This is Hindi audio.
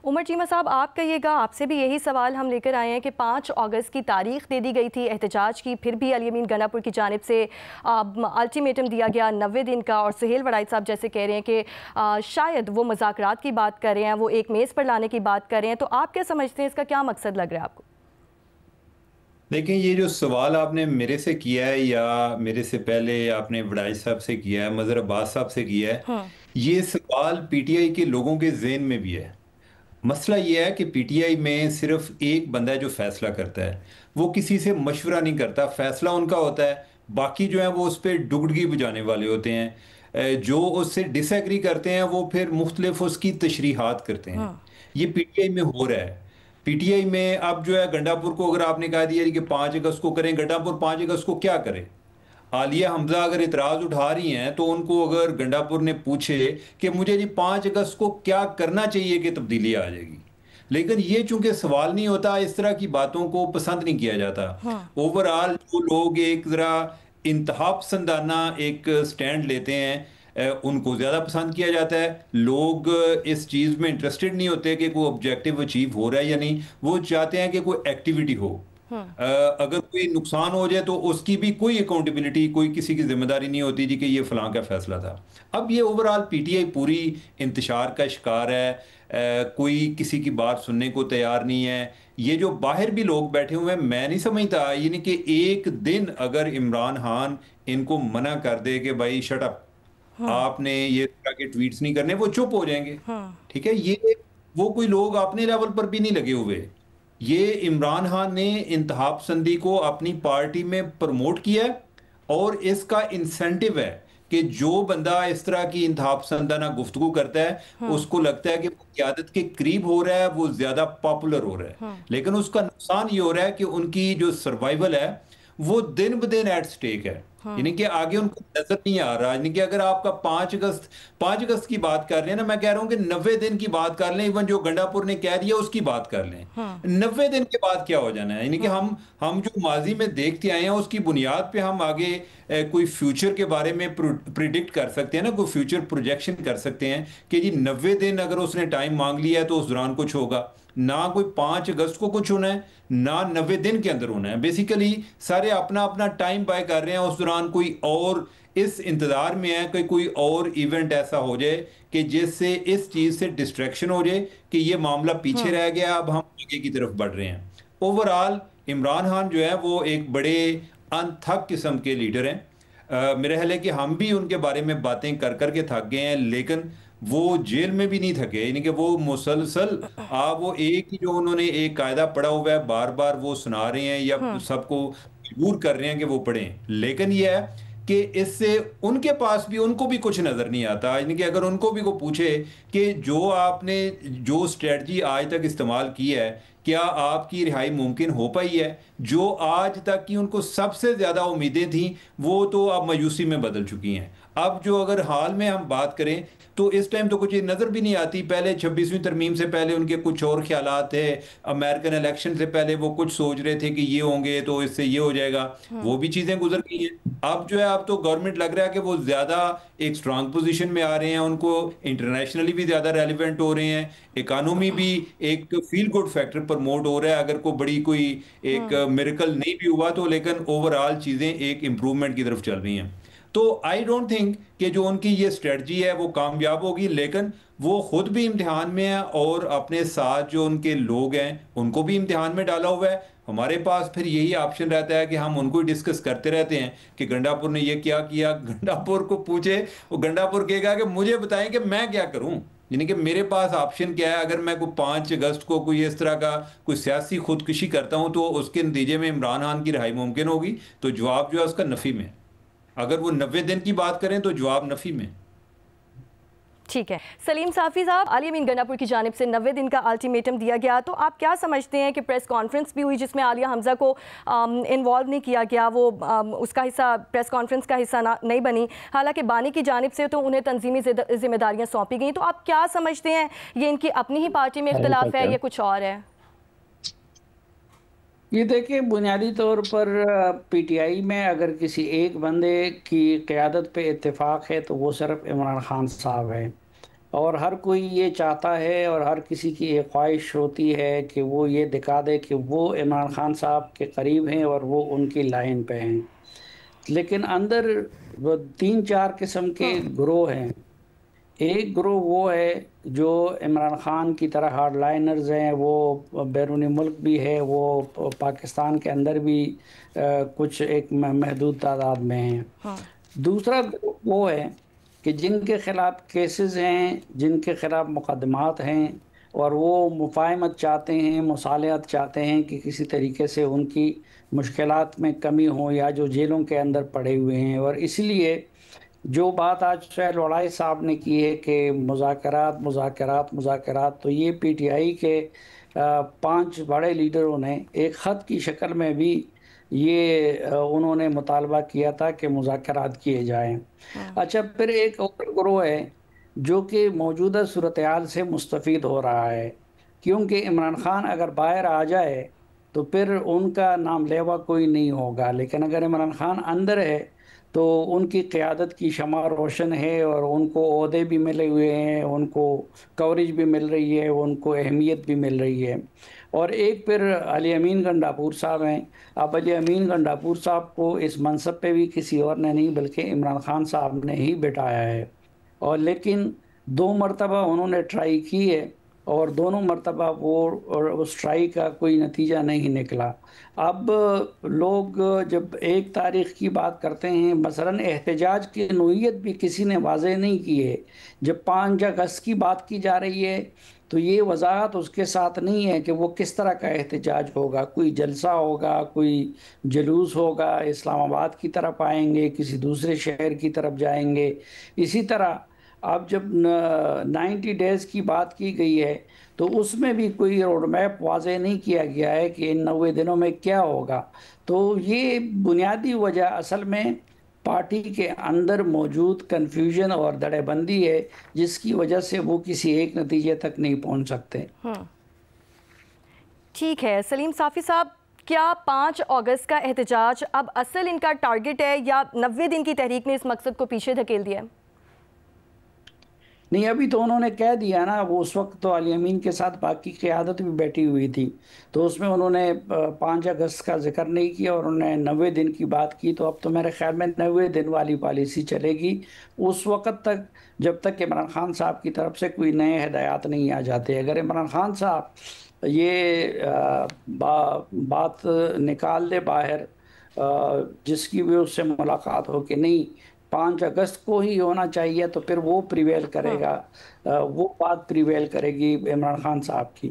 उमर चीमा साहब, आप कहिएगा, आपसे भी यही सवाल हम लेकर आए हैं कि 5 अगस्त की तारीख दे दी गई थी एहतजाज की, फिर भी अली अमीन गंडापुर की जानिब से अल्टीमेटम दिया गया 90 दिन का, और सुहेल वड़ाई साहब जैसे कह रहे हैं कि शायद वो मुज़ाकरात की बात कर रहे हैं, वो एक मेज़ पर लाने की बात कर रहे हैं। तो आप क्या समझते हैं, इसका क्या मकसद लग रहा है आपको? देखिए, ये जो सवाल आपने मेरे से किया है या मेरे से पहले आपने वड़ाई साहब से किया है, मज़हर अब्बास साहब से किया है, हम्म। ये सवाल पीटीआई के लोगों के ज़हन में भी है। मसला ये है कि पीटीआई में सिर्फ एक बंदा है जो फैसला करता है। वो किसी से मशवरा नहीं करता, फैसला उनका होता है। बाकी जो है वो उस पर डुगडगी बजाने वाले होते हैं। जो उससे डिसएग्री करते हैं वो फिर मुख्तलिफ उसकी तशरीहात करते हैं। हम्म। ये पीटीआई में हो रहा है। पीटीआई में अब जो है गंडापुर को अगर आपने कहा दिया कि 5 अगस्त को करें, गंडापुर 5 अगस्त को क्या करे? आलिया हमजा अगर इतराज उठा रही हैं तो उनको अगर गंडापुर ने पूछे कि मुझे जी 5 अगस्त को क्या करना चाहिए कि तब्दीली आ जाएगी, लेकिन ये चूंकि सवाल नहीं होता, इस तरह की बातों को पसंद नहीं किया जाता। हम्म। ओवरऑल जो लोग एक जरा इंतहा पसंदाना एक स्टैंड लेते हैं, उनको ज़्यादा पसंद किया जाता है। लोग इस चीज़ में इंटरेस्टेड नहीं होते कि कोई ऑब्जेक्टिव अचीव हो रहा है या नहीं, वो चाहते हैं कि कोई एक्टिविटी हो। हम्म। अगर कोई नुकसान हो जाए तो उसकी भी कोई अकाउंटेबिलिटी, कोई किसी की जिम्मेदारी नहीं होती जी कि ये फलां का फैसला था। अब ये ओवरऑल पीटीआई पूरी इंतशार का शिकार है। कोई किसी की बात सुनने को तैयार नहीं है। ये जो बाहर भी लोग बैठे हुए हैं, मैं नहीं समझता यानी कि एक दिन अगर इमरान खान इनको मना कर दे कि भाई शट अप, हम्म। आपने ये तरह के ट्वीट्स नहीं करने, वो चुप हो जाएंगे। हम्म। ठीक है, ये वो कोई लोग अपने लेवल पर भी नहीं लगे हुए। ये इमरान खान ने इंतहा पसंदी को अपनी पार्टी में प्रमोट किया है, और इसका इंसेंटिव है कि जो बंदा इस तरह की इंतहा पसंदाना गुफ्तगू करता है, हम्म। उसको लगता है कि वो क़यादत के करीब हो रहा है, वो ज्यादा पॉपुलर हो रहा है। हम्म। लेकिन उसका नुकसान ये हो रहा है कि उनकी जो सर्वाइवल है वो दिन ब दिन एट स्टेक है। यानी हम्म। कि आगे उनको नजर नहीं आ रहा। यानी कि अगर आपका 5 अगस्त की बात कर रहे हैं ना, मैं कह रहा हूं कि 90 दिन की बात कर लें, इवन जो गंडापुर ने कह दिया उसकी बात कर लें। हम्म। 90 दिन के बाद क्या हो जाना है? यानी कि हम्म। हम जो माजी में देखते आए हैं उसकी बुनियाद पे हम आगे कोई फ्यूचर के बारे में प्रिडिक्ट कर सकते हैं ना, कोई फ्यूचर प्रोजेक्शन कर सकते हैं कि जी 90 दिन अगर उसने टाइम मांग लिया है तो उस दौरान कुछ होगा। ना कोई 5 अगस्त को कुछ होना है, ना 90 दिन के अंदर होना है। बेसिकली सारे अपना अपना टाइम बाय कर रहे हैं, उस दौरान कोई और इस इंतजार में है कि कोई और इवेंट ऐसा हो जाए कि जिससे इस चीज से डिस्ट्रैक्शन हो जाए कि ये मामला पीछे हम्म। रह गया, अब हम आगे की तरफ बढ़ रहे हैं। ओवरऑल इमरान खान जो है वो एक बड़े अनथक किस्म के लीडर हैं। मेरा ख्याल है कि हम भी उनके बारे में बातें कर कर के थक गए हैं, लेकिन वो जेल में भी नहीं थके। यानी कि वो मुसलसल वो एक ही जो उन्होंने एक कायदा पढ़ा हुआ है, बार बार वो सुना रहे हैं या हम्म। सबको मजबूर कर रहे हैं कि वो पढ़ें। लेकिन ये है कि इससे उनके पास भी, उनको भी कुछ नजर नहीं आता। यानी कि अगर उनको भी को पूछे कि जो आपने जो स्ट्रेटजी आज तक इस्तेमाल की है, क्या आपकी रिहाई मुमकिन हो पाई है? जो आज तक की उनको सबसे ज्यादा उम्मीदें थी वो तो अब मायूसी में बदल चुकी हैं। अब जो अगर हाल में हम बात करें तो इस टाइम तो कुछ नजर भी नहीं आती। पहले 26वीं तरमीम से पहले उनके कुछ और ख्यालात थे, अमेरिकन इलेक्शन से पहले वो कुछ सोच रहे थे कि ये होंगे तो इससे ये हो जाएगा। हम्म। वो भी चीजें गुजर गई हैं। अब जो है, अब तो गवर्नमेंट लग रहा है कि वो ज्यादा एक स्ट्रांग पोजीशन में आ रहे हैं, उनको इंटरनेशनली भी ज्यादा रेलिवेंट हो रहे हैं। इकोनॉमी भी एक फील गुड फैक्टर प्रमोट हो रहा है। अगर कोई एक हम्म। मिरेकल नहीं भी हुआ तो, लेकिन ओवरऑल चीजें एक इंप्रूवमेंट की तरफ चल रही हैं। तो आई डोंट थिंक कि जो उनकी ये स्ट्रेटजी है वो कामयाब होगी, लेकिन वो खुद भी इम्तिहान में है और अपने साथ जो उनके लोग हैं उनको भी इम्तिहान में डाला हुआ है। हमारे पास फिर यही ऑप्शन रहता है कि हम उनको ही डिस्कस करते रहते हैं कि गंडापुर ने ये क्या किया। गंडापुर को पूछे, वो गंडापुर कहेगा कि मुझे बताएं कि मैं क्या करूं। यानी कि मेरे पास ऑप्शन क्या है? अगर मैं कोई 5 अगस्त को कोई इस तरह का कोई सियासी खुदकुशी करता हूं तो उसके नतीजे में इमरान खान की रिहाई मुमकिन होगी, तो जवाब जो है उसका नफी में है। अगर वो 90 दिन की बात करें तो जवाब नफी में। ठीक है। सलीम साफ़ी साहब, अली अमीन गंडापुर की जानिब से 90 दिन का अल्टीमेटम दिया गया, तो आप क्या समझते हैं कि प्रेस कॉन्फ्रेंस भी हुई जिसमें आलिया हमज़ा को इन्वॉल्व नहीं किया गया, वो उसका हिस्सा, प्रेस कॉन्फ्रेंस का हिस्सा नहीं बनी, हालांकि बानी की जानिब से तो उन्हें तंजीमी जिम्मेदारियाँ सौंपी गई। तो आप क्या समझते हैं, ये इनकी अपनी ही पार्टी में इख्तलाफ है या कुछ और है? ये देखिए, बुनियादी तौर पर पीटीआई में अगर किसी एक बंदे की क़यादत पे इत्तेफाक है तो वो सिर्फ इमरान खान साहब है। और हर कोई ये चाहता है और हर किसी की ये ख्वाहिश होती है कि वो ये दिखा दे कि वो इमरान खान साहब के करीब हैं और वो उनकी लाइन पे हैं। लेकिन अंदर वो तीन चार किस्म के हम्म। ग्रोह हैं। एक ग्रोह वो है जो इमरान खान की तरह हार्डलाइनर्स हैं, वो बैरूनी मुल्क भी है, वो पाकिस्तान के अंदर भी कुछ एक महदूद तादाद में हैं। हाँ। दूसरा ग्रुप वो है कि जिनके खिलाफ केसेस हैं, जिनके खिलाफ मुकदमात हैं, और वो मुफाहमत चाहते हैं, मुसालहत चाहते हैं कि किसी तरीके से उनकी मुश्किलात में कमी हो, या जो जेलों के अंदर पड़े हुए हैं। और इसलिए जो बात आज शायद लड़ाई साहब ने की है कि मुज़ाकरात मुज़ाकरात मुज़ाकरात, तो ये पीटीआई के पांच बड़े लीडरों ने एक ख़त की शक्ल में भी ये उन्होंने मुतालबा किया था कि मुज़ाकरात किए जाएं। हाँ। अच्छा, फिर एक और ग्रोह है जो कि मौजूदा सूरत हाल से मुस्तफ़ीद हो रहा है, क्योंकि इमरान खान अगर बाहर आ जाए तो फिर उनका नाम लेवा कोई नहीं होगा, लेकिन अगर इमरान खान अंदर है तो उनकी क़यादत की शमा रोशन है और उनको ओहदे भी मिले हुए हैं, उनको कवरेज भी मिल रही है, उनको अहमियत भी मिल रही है। और एक फिर अली अमीन गंडापुर साहब हैं। अब अली अमीन गंडापुर साहब को इस मनसब पे भी किसी और ने नहीं बल्कि इमरान खान साहब ने ही बिठाया है, और लेकिन दो मरतबा उन्होंने ट्राई की है और दोनों मरतबा वो और उस ट्राई का कोई नतीजा नहीं निकला। अब लोग जब एक तारीख की बात करते हैं, मसलन एहतजाज की नोयत भी किसी ने वाज़ेह नहीं की है। जब 5 अगस्त की बात की जा रही है तो ये वजाहत उसके साथ नहीं है कि वो किस तरह का एहतजाज होगा। कोई जलसा होगा, कोई जुलूस होगा, इस्लामाबाद की तरफ आएंगे, किसी दूसरे शहर की तरफ जाएंगे। इसी तरह अब जब 90 डेज़ की बात की गई है तो उसमें भी कोई रोड मैप वाज़े नहीं किया गया है कि इन 90 दिनों में क्या होगा। तो ये बुनियादी वजह असल में पार्टी के अंदर मौजूद कन्फ्यूजन और धड़ेबंदी है, जिसकी वजह से वो किसी एक नतीजे तक नहीं पहुंच सकते। ठीक है सलीम साफ़ी साहब, क्या 5 अगस्त का एहतजाज अब असल इनका टारगेट है या 90 दिन की तहरीक ने इस मकसद को पीछे धकेल दिया है? नहीं, अभी तो उन्होंने कह दिया ना, वो उस वक्त तो अली अमीन के साथ बाकी क़यादत भी बैठी हुई थी, तो उसमें उन्होंने 5 अगस्त का जिक्र नहीं किया और उन्होंने 90 दिन की बात की। तो अब तो मेरे ख्याल में 90 दिन वाली पॉलिसी चलेगी उस वक्त तक जब तक इमरान खान साहब की तरफ से कोई नए हिदायत नहीं आ जाते। अगर इमरान खान साहब ये बात निकाल दे बाहर, जिसकी भी उससे मुलाकात हो कि नहीं 5 अगस्त को ही होना चाहिए, तो फिर वो प्रिवेल करेगा, वो बात प्रिवेल करेगी इमरान खान साहब की।